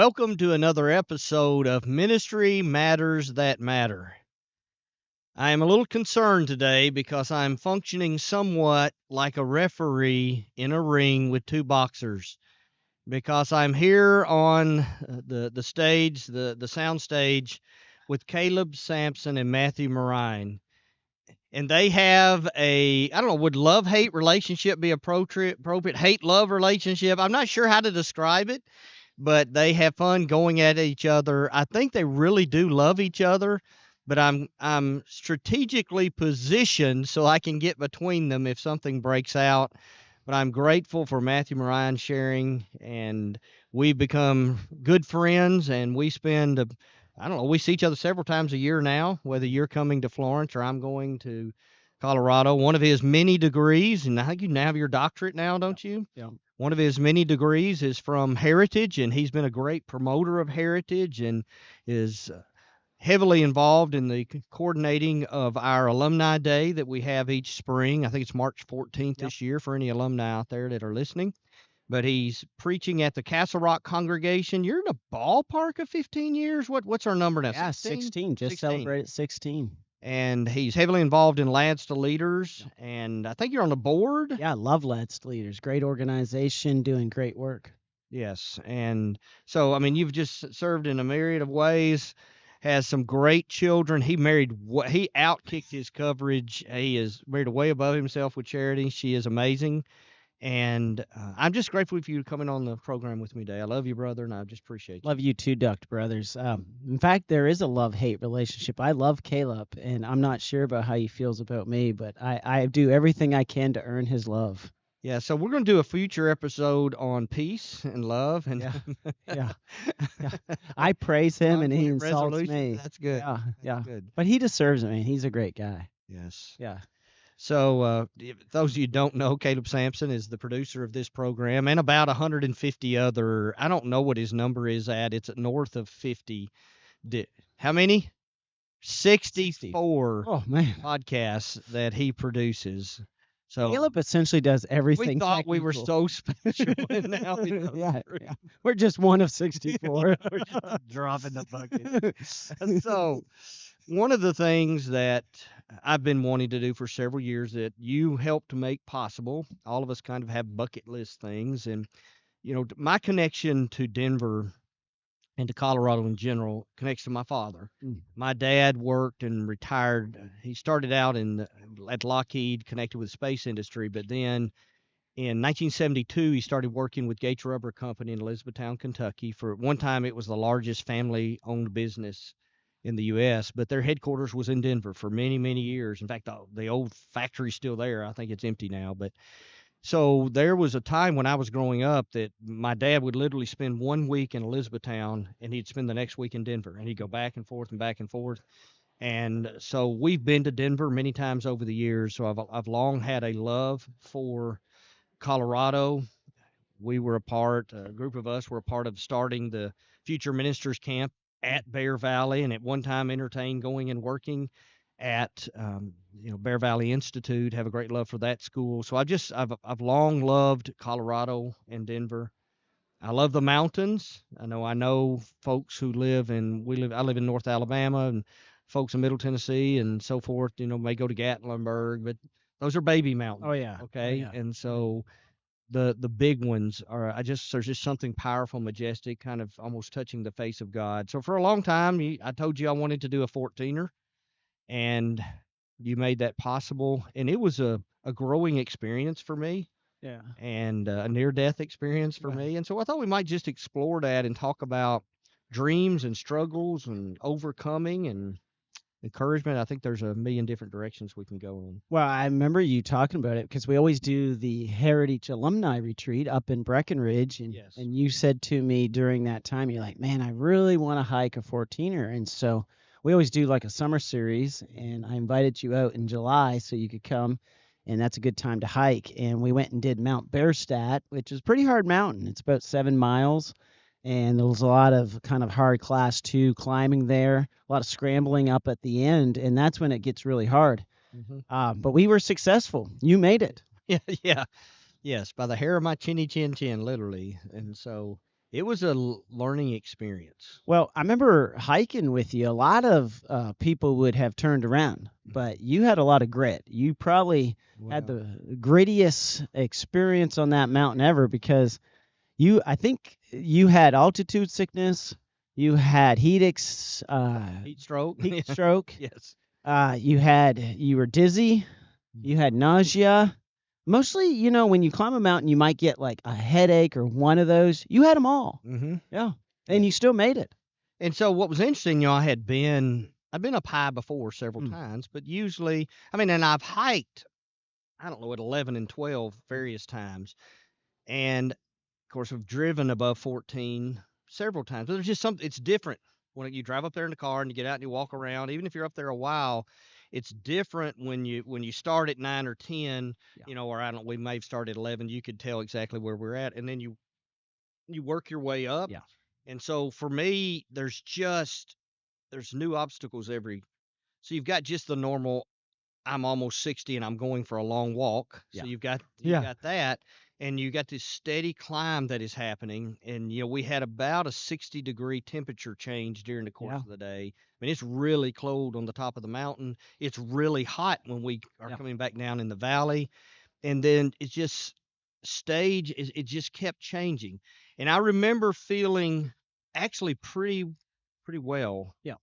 Welcome to another episode of Ministry Matters That Matter. I am a little concerned today because I'm functioning somewhat like a referee in a ring with two boxers because I'm here on the stage, the sound stage with Caleb Sampson and Matthew Morine. And they have I don't know, would love-hate relationship be appropriate? Hate-love relationship? I'm not sure how to describe it, but they have fun going at each other. I think they really do love each other, but I'm strategically positioned so I can get between them if something breaks out. But I'm grateful for Matthew Morine sharing, and we've become good friends, and we spend I don't know, we see each other several times a year now, whether you're coming to Florence or I'm going to Colorado. One of his many degrees, and I think you now have your doctorate now, don't you? Yeah. One of his many degrees is from Heritage, and he's been a great promoter of Heritage and is heavily involved in the coordinating of our Alumni Day that we have each spring. I think it's March 14th Yep. this year for any alumni out there that are listening. But he's preaching at the Castle Rock congregation. You're in the ballpark of 15 years. What's our number now? Yeah, 16? 16. Just 16. celebrated 16. And he's heavily involved in Lads to Leaders, and I think you're on the board. Yeah, love Lads to Leaders. Great organization, doing great work. Yes, and so I mean, you've just served in a myriad of ways. Has some great children. He outkicked his coverage. He is married way above himself with Charity. She is amazing, and I'm just grateful for you coming on the program with me today. I love you, brother, and I just appreciate you. Love you too, Duct Brothers. In fact, there is a love-hate relationship. I love Caleb, and I'm not sure about how he feels about me, but I do everything I can to earn his love. Yeah, so we're going to do a future episode on peace and love, and Yeah. I praise him, and he conflict insults resolution. me. That's good. Yeah. Good. But he deserves it, man. He's a great guy. Yes. Yeah. So, if those of you who don't know, Caleb Sampson is the producer of this program and about 150 other, I don't know what his number is at. It's north of 50. How many? 64 Oh, man. podcasts that he produces. So Caleb essentially does everything. we thought we were technical. so special, and now we know yeah. We're just one of 64. we're just dropping the bucket. So, one of the things that I've been wanting to do for several years that you helped make possible, all of us kind of have bucket list things. And, my connection to Denver and to Colorado in general connects to my father. My dad worked and retired. He started out at Lockheed, connected with the space industry, but then in 1972, he started working with Gates Rubber Company in Elizabethtown, Kentucky. For one time, it was the largest family-owned business in the U.S., but their headquarters was in Denver for many, many years. In fact, the old factory's still there. I think it's empty now. But so there was a time when I was growing up that my dad would literally spend 1 week in Elizabethtown, and he'd spend the next week in Denver, and he'd go back and forth and back and forth. And so we've been to Denver many times over the years. So I've long had a love for Colorado. We were a group of us were a part of starting the Future Ministers Camp at Bear Valley, and at one time entertained going and working at Bear Valley Institute. Have a great love for that school. So I've long loved Colorado and Denver. I love the mountains. I know folks who I live in North Alabama, and folks in Middle Tennessee and so forth, may go to Gatlinburg, but those are baby mountains. Oh, yeah. Okay. Oh, yeah. And so the big ones are, there's just something powerful, majestic, kind of almost touching the face of God. So for a long time, I told you I wanted to do a 14er, and you made that possible. And it was a growing experience for me. Yeah. And a near-death experience for me. And so I thought we might just explore that and talk about dreams and struggles and overcoming and encouragement. I think there's a million different directions we can go in. Well, I remember you talking about it because we always do the Heritage Alumni Retreat up in Breckenridge. And, Yes. and you said to me during that time, you're like, man, I really want to hike a 14er. And so we always do like a summer series. And I invited you out in July so you could come. And that's a good time to hike. And we went and did Mount Bearstadt, which is a pretty hard mountain. It's about 7 miles. And there was a lot of kind of hard class 2 climbing there, a lot of scrambling up at the end. And that's when it gets really hard. Mm-hmm. But we were successful. You made it. Yeah. Yes. By the hair of my chinny chin, literally. And so It was a learning experience. Well, I remember hiking with you. A lot of people would have turned around, but you had a lot of grit. You probably had Well, the grittiest experience on that mountain ever because I think you had altitude sickness, you had heat stroke. heat stroke, Yes. you were dizzy, you had nausea. Mostly, when you climb a mountain, you might get like a headache or one of those. You had them all. Mm-hmm. Yeah. Yeah. And you still made it. And so what was interesting, I've been up high before several Mm. times, but usually, and I've hiked, I don't know, at 11 and 12 various times. And of course, I've driven above 14 several times. But there's just something, it's different when you drive up there in the car and you get out and you walk around. Even if you're up there a while, it's different when you start at 9 or 10, Yeah. or I don't, we may have started at 11. You could tell exactly where we're at. And then you work your way up. Yeah. And so for me, there's new obstacles so you've got just the normal, I'm almost 60 and I'm going for a long walk. So Yeah. you've got that, and you got this steady climb that is happening. And we had about a 60-degree temperature change during the course Yeah. of the day. It's really cold on the top of the mountain. It's really hot when we are Yeah. coming back down in the valley. And then it just kept changing. And I remember feeling actually pretty well Yeah.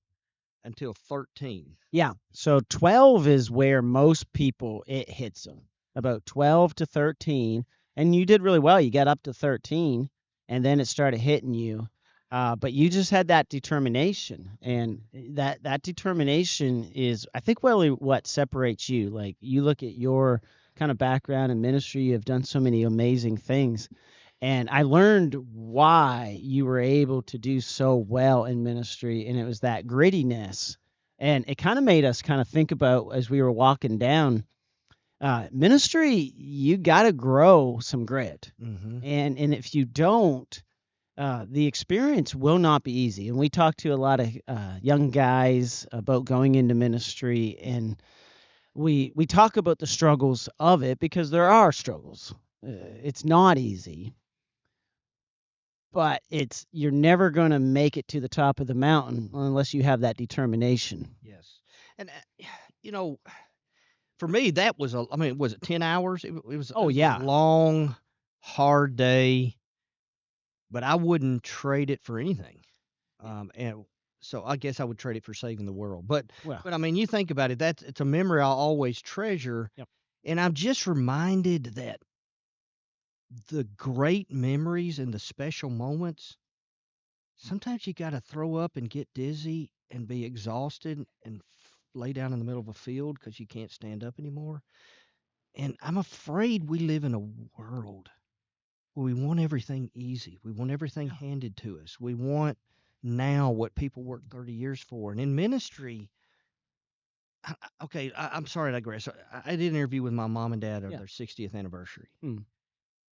until 13. Yeah. So 12 is where most people it hits them. About 12 to 13, and you did really well. You got up to 13, and then it started hitting you. But you just had that determination, and that determination is, I think, really what separates you. Like you look at your kind of background in ministry, you have done so many amazing things. And I learned why you were able to do so well in ministry, and it was that grittiness. And it kind of made us kind of think about as we were walking down ministry, you got to grow some grit. Mm-hmm. And if you don't, the experience will not be easy. And we talk to a lot of young guys about going into ministry, and we talk about the struggles of it because there are struggles. It's not easy, but you're never going to make it to the top of the mountain unless you have that determination. Yes. And you know, for me that was was it 10 hours? It Oh was a yeah. long, hard day, but I wouldn't trade it for anything. And so I guess I would trade it for saving the world. Well, But you think about it, it's a memory I'll always treasure. yep. And I'm just reminded that the great memories and the special moments, sometimes you got to throw up and get dizzy and be exhausted and lay down in the middle of a field because you can't stand up anymore. And I'm afraid we live in a world where we want everything easy. We want everything Yeah. handed to us. We want now what people work 30 years for. And in ministry, I'm sorry to digress. I did an interview with my mom and dad of Yeah. their 60th anniversary. Mm.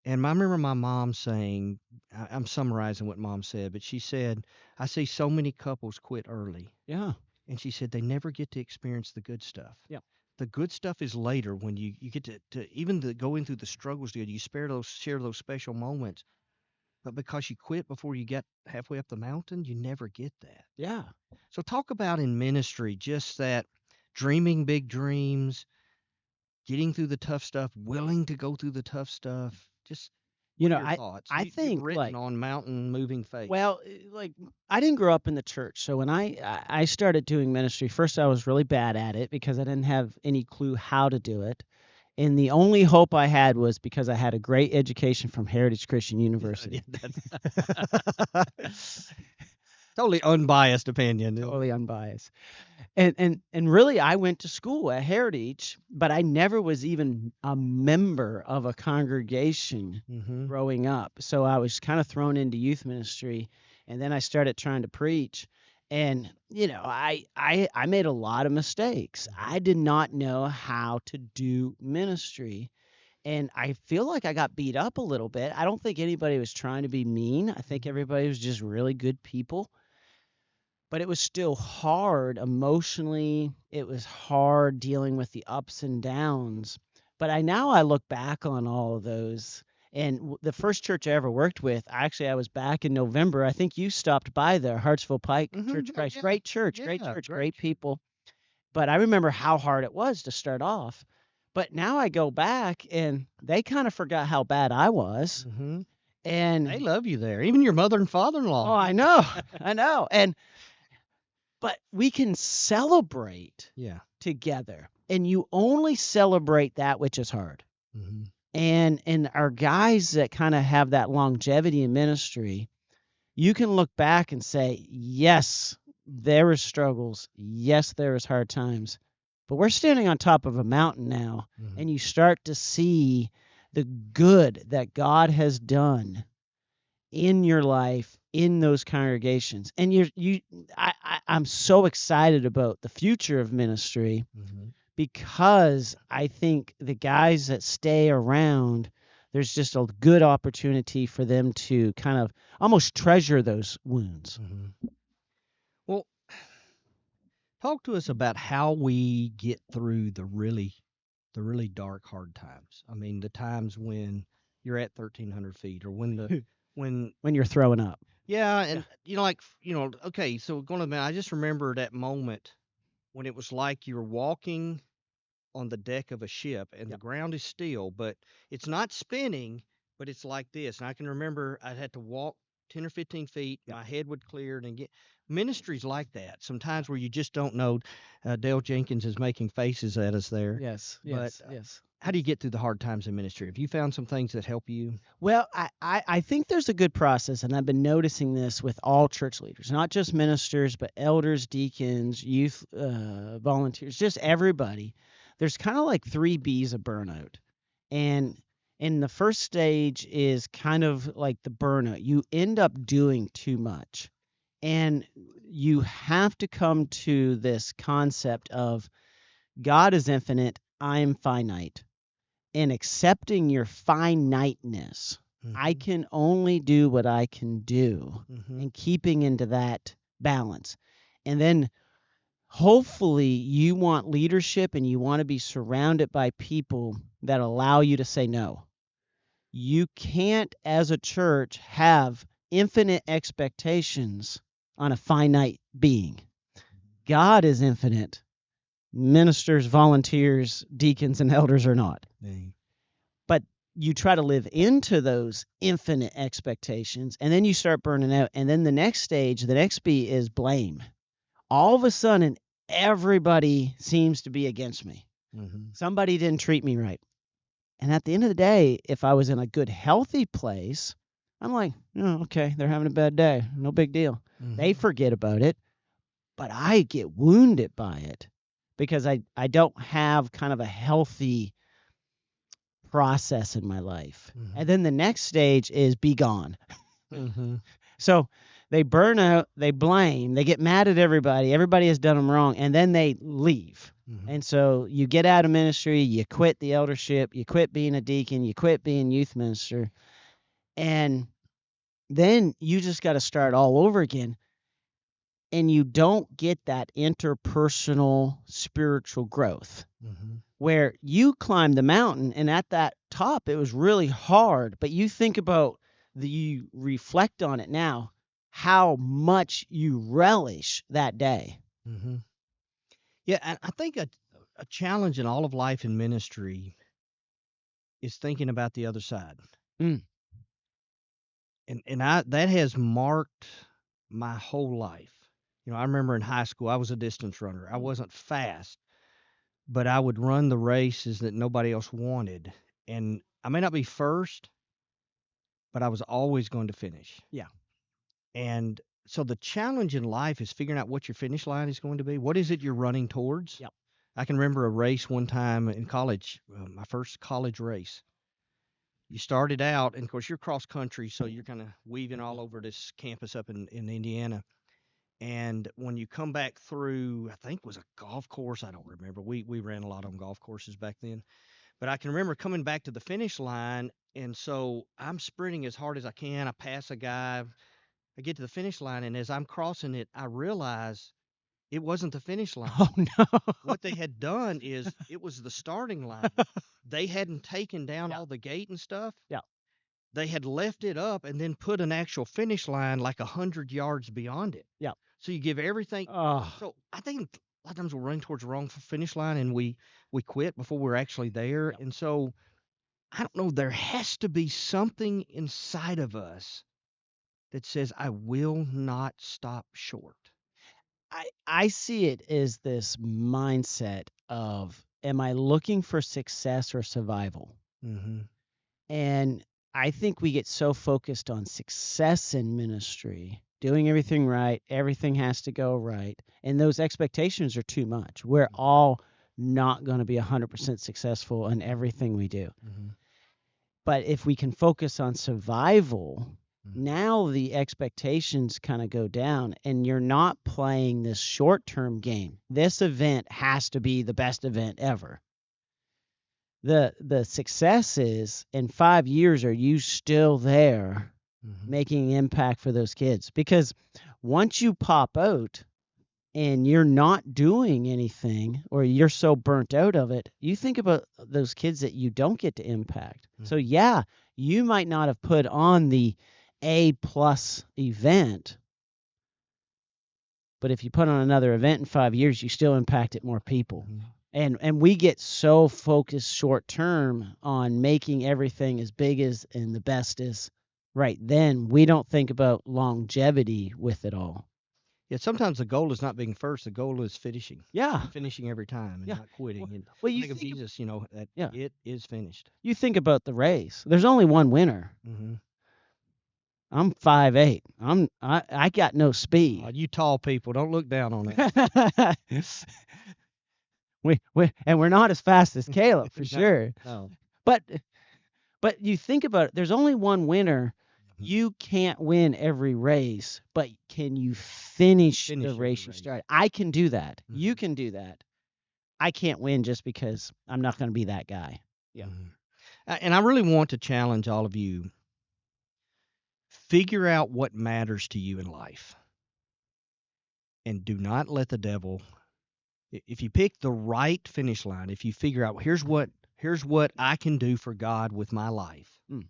And I remember my mom saying, I'm summarizing what mom said, but she said, I see so many couples quit early. Yeah. And she said they never get to experience the good stuff. Yep. The good stuff is later when you get to even going through the struggles together. You share those special moments. But because you quit before you get halfway up the mountain, you never get that. Yeah. So talk about in ministry just that dreaming big dreams, getting through the tough stuff, willing to go through the tough stuff. Just what are your thoughts? I You've think written like on mountain moving faith. well, like I didn't grow up in the church, so when I started doing ministry, first I was really bad at it because I didn't have any clue how to do it. And the only hope I had was because I had a great education from Heritage Christian University. Totally unbiased opinion. Totally unbiased. And really I went to school at Heritage, but I never was even a member of a congregation Mm-hmm. growing up. So I was kind of thrown into youth ministry, and then I started trying to preach. And I made a lot of mistakes. I did not know how to do ministry. And I feel like I got beat up a little bit. I don't think anybody was trying to be mean. I think everybody was just really good people. But it was still hard emotionally. It was hard dealing with the ups and downs. But I look back on all of those, And the first church I ever worked with, I was back in November. I think you stopped by there, Hartsville Pike Church of Oh, Christ. yeah. Great church, great Yeah. church, Great. great people. But I remember how hard it was to start off. But now I go back and they kind of forgot how bad I was. Mm-hmm. They And love you there. Even your mother and oh, father-in-law. I know, I know. But we can celebrate Yeah. together. And you only celebrate that which is hard. Mm-hmm. And our guys that kind of have that longevity in ministry, you can look back and say, yes, there was struggles. Yes, there was hard times. But we're standing on top of a mountain now, Mm-hmm. and you start to see the good that God has done in your life in those congregations. And I'm so excited about the future of ministry Mm-hmm. because I think the guys that stay around, there's just a good opportunity for them to kind of almost treasure those wounds. Mm-hmm. Well, talk to us about how we get through the really dark, hard times. I mean, the times when you're at 1,300 feet, or when When you're throwing up. yeah, Yeah. and okay. So going to, I just remember that moment when it was like you're walking on the deck of a ship and the Yep. ground is still, but it's not spinning, but it's like this. And I can remember I had to walk 10 or 15 feet, Yep. my head would clear, and get ministries like that. Sometimes where you just don't know. Dale Jenkins is making faces at us there. Yes. But Yes. Yes. how do you get through the hard times in ministry? Have you found some things that help you? Well, I think there's a good process, and I've been noticing this with all church leaders, not just ministers, but elders, deacons, youth volunteers, just everybody. There's kind of like 3 B's of burnout. And the first stage is kind of like the burnout. You end up doing too much. And you have to come to this concept of God is infinite, I am finite. And accepting your finiteness, I Mm-hmm. can only do what I can do, Mm-hmm. and keeping into that balance. And then hopefully you want leadership and you want to be surrounded by people that allow you to say no. You can't, as a church, have infinite expectations on a finite being. God is infinite. Ministers, volunteers, deacons, and elders are not. Dang. But you try to live into those infinite expectations, and then you start burning out. And then the next stage, the next B, is blame. All of a sudden, everybody seems to be against me. Mm-hmm. Somebody didn't treat me right. And at the end of the day, if I was in a good, healthy place, I'm like, oh, okay, they're having a bad day. No big deal. They Mm-hmm. forget about it, but I get wounded by it because I don't have kind of a healthy process in my life. Mm-hmm. And then the next stage is be gone. Mm-hmm. So they burn out, they blame, they get mad at everybody. Everybody has done them wrong, and then they leave. Mm-hmm. And so you get out of ministry, you quit the eldership, you quit being a deacon, you quit being youth minister, and then you just got to start all over again. And you don't get that interpersonal spiritual growth Mm-hmm. where you climb the mountain, and at that top it was really hard, but you think about you reflect on it now, how much you relish that day. Mm-hmm. Yeah, and I think a challenge in all of life and ministry is thinking about the other side. Mm. And I that has marked my whole life. I remember in high school I was a distance runner. I wasn't fast, but I would run the races that nobody else wanted. And I may not be first, but I was always going to finish. Yeah. And so the challenge in life is figuring out what your finish line is going to be. What is it you're running towards? Yep. I can remember a race one time in college, my first college race. You started out, and of course, you're cross country, so you're kind of weaving all over this campus up in Indiana. And when you come back through, I think it was a golf course. I don't remember. We ran a lot on golf courses back then. But I can remember coming back to the finish line, and so I'm sprinting as hard as I can. I pass a guy. I get to the finish line, and as I'm crossing it, I realize it wasn't the finish line. Oh no. What they had done is it was the starting line. They hadn't taken down Yeah. all the gate and stuff. Yeah. they had left it up and then put an actual finish line like 100 yards beyond it. Yeah. So you give everything. Oh, So I think a lot of times we're running towards the wrong finish line and we quit before we're actually there. yeah. And so I don't know. There has to be something inside of us that says I will not stop short. I see it as this mindset of, am I looking for success or survival? Mm-hmm. And I think we get so focused on success in ministry, doing everything right, everything has to go right, and those expectations are too much. We're all not going to be 100% successful in everything we do. Mm-hmm. But if we can focus on survival, Mm-hmm. now the expectations kind of go down, and you're not playing this short-term game. This event has to be the best event ever. The success is, in 5 years, are you still there Mm-hmm. making an impact for those kids? Because once you pop out and you're not doing anything, or you're so burnt out of it, you think about those kids that you don't get to impact. So yeah, you might not have put on the A+ event, but if you put on another event in 5 years, you still impacted more people. Mm-hmm. And we get so focused short term on making everything as big as and the best as right then, we don't think about longevity with it all. Yeah, sometimes the goal is not being first. The goal is finishing. Yeah. Finishing every time and Yeah. not quitting. And Well, I you think of think Jesus, that yeah. it is finished. You think about the race. There's only one winner. Mm-hmm. I'm 5'8". I got no speed. You tall people, don't look down on that. We're not as fast as Caleb for No, sure. no. But you think about it, there's only one winner. You can't win every race, but can you finish Finish the every race you race. started? I can do that. You Mhm. can do that. I can't win just because I'm not going to be that guy. Yeah. Mhm. And I really want to challenge all of you. Figure out what matters to you in life. And do not let the devil, if you pick the right finish line, if you figure out here's what I can do for God with my life. Mm.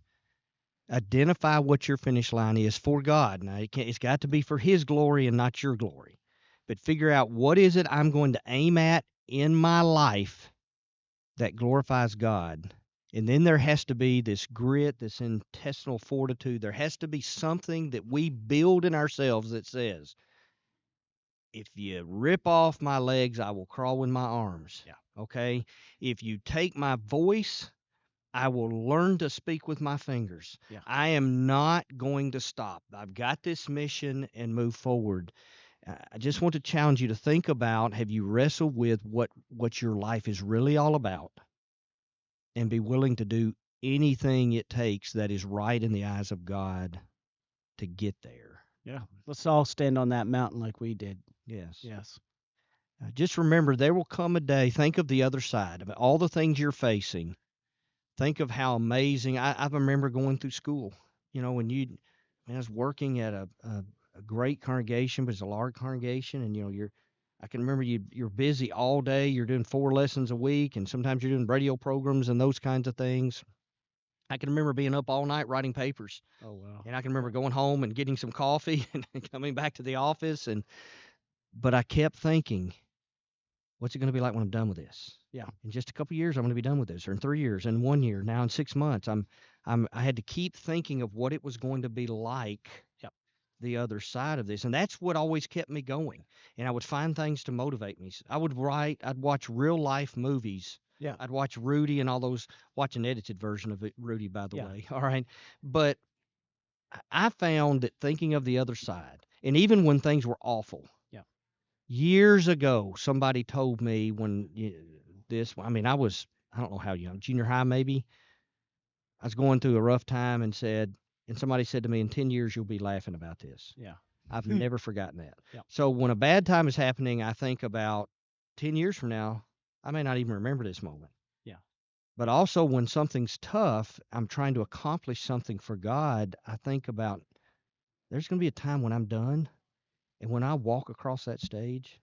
Identify what your finish line is for God. Now it's got to be for his glory and not your glory. But figure out what is it I'm going to aim at in my life that glorifies God. And then there has to be this grit, this intestinal fortitude. There has to be something that we build in ourselves that says, if you rip off my legs, I will crawl with my arms. Yeah. Okay? If you take my voice, I will learn to speak with my fingers. Yeah. I am not going to stop. I've got this mission and move forward. I just want to challenge you to think about, have you wrestled with what your life is really all about, and be willing to do anything it takes that is right in the eyes of God to get there. Yeah. Let's all stand on that mountain like we did. Yes. Yes. Just remember, there will come a day. Think of the other side of all the things you're facing. Think of how amazing. I remember going through school. When I was working at a great congregation, but it's a large congregation, and I can remember you're busy all day. You're doing 4 lessons a week, and sometimes you're doing radio programs and those kinds of things. I can remember being up all night writing papers, Oh, wow. and I can remember going home and getting some coffee and coming back to the office. But I kept thinking, what's it going to be like when I'm done with this? Yeah. In just a couple of years, I'm going to be done with this, or in 3 years, in 1 year, now in 6 months. I had to keep thinking of what it was going to be like. Yep. The other side of this, and that's what always kept me going. And I would find things to motivate me. I would write. I'd watch real life movies. Yeah. I'd watch Rudy and all those. Watch an edited version of it, Rudy, by the Yeah. way. All right, but I found that thinking of the other side, and even when things were awful. Yeah. Years ago, somebody told me I don't know how young, junior high maybe. I was going through a rough time and somebody said to me, in 10 years, you'll be laughing about this. Yeah. I've never forgotten that. Yep. So when a bad time is happening, I think about 10 years from now, I may not even remember this moment. Yeah. But also when something's tough, I'm trying to accomplish something for God, I think about there's going to be a time when I'm done. And when I walk across that stage,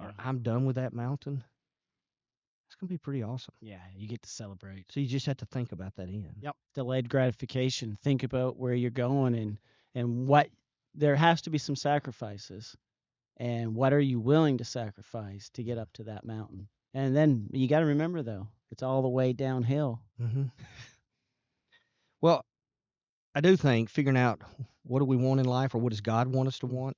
or Yeah. I'm done with that mountain, It's going to be pretty awesome. Yeah, you get to celebrate. So you just have to think about that in. Yep. Delayed gratification. Think about where you're going and what there has to be some sacrifices. And what are you willing to sacrifice to get up to that mountain? And then you got to remember, though, it's all the way downhill. Mm-hmm. Well, I do think figuring out what do we want in life, or what does God want us to want,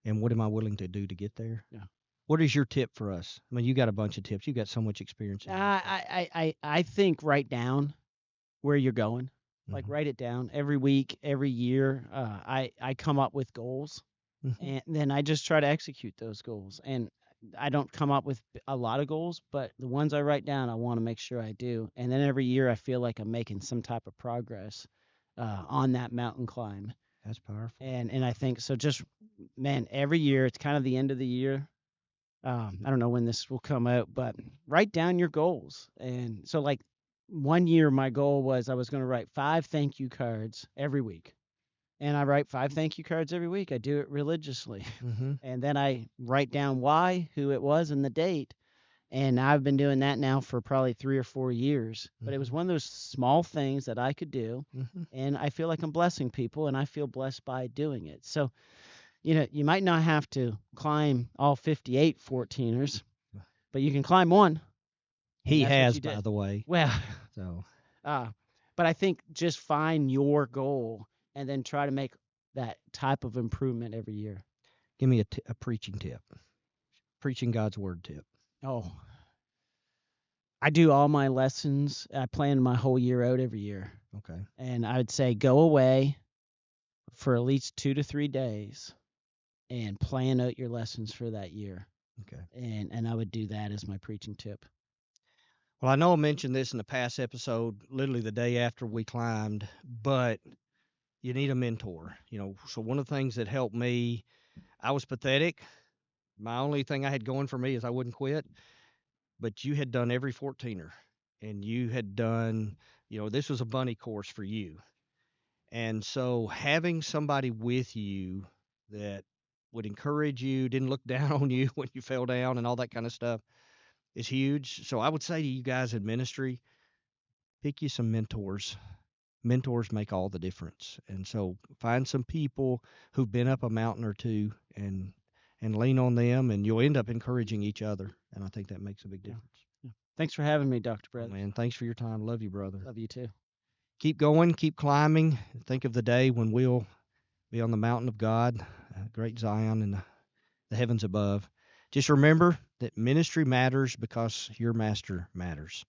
and what am I willing to do to get there? Yeah. What is your tip for us? I mean, you got a bunch of tips. You got so much experience. I think write down where you're going. Like write it down every week, every year. I come up with goals, and then I just try to execute those goals. And I don't come up with a lot of goals, but the ones I write down, I want to make sure I do. And then every year, I feel like I'm making some type of progress on that mountain climb. That's powerful. And I think so. Just man, every year it's kind of the end of the year. I don't know when this will come out, but write down your goals. And so, like 1 year, my goal was I was going to write 5 thank you cards every week. And I write 5 thank you cards every week. I do it religiously. And then I write down why, who it was, and the date. And I've been doing that now for probably 3 or 4 years. But it was one of those small things that I could do. And I feel like I'm blessing people, and I feel blessed by doing it. So, you might not have to climb all 58 14ers, but you can climb one. He has, by the way. Well, so, but I think just find your goal and then try to make that type of improvement every year. Give me a preaching tip. Preaching God's word tip. Oh, I do all my lessons. I plan my whole year out every year. Okay. And I would say go away for at least 2 to 3 days and plan out your lessons for that year. Okay. And I would do that as my preaching tip. Well, I know I mentioned this in the past episode, literally the day after we climbed, but you need a mentor. So one of the things that helped me, I was pathetic. My only thing I had going for me is I wouldn't quit. But you had done every 14er, and you had done, this was a bunny course for you. And so having somebody with you that would encourage you, didn't look down on you when you fell down and all that kind of stuff is huge. So I would say to you guys in ministry, pick you some mentors. Mentors make all the difference. And so find some people who've been up a mountain or two and lean on them, and you'll end up encouraging each other. And I think that makes a big difference. Yeah. Thanks for having me, Dr. Brothers. Man, thanks for your time. Love you, brother. Love you too. Keep going, keep climbing. Think of the day when we'll be on the mountain of God, great Zion in the heavens above. Just remember that ministry matters because your master matters.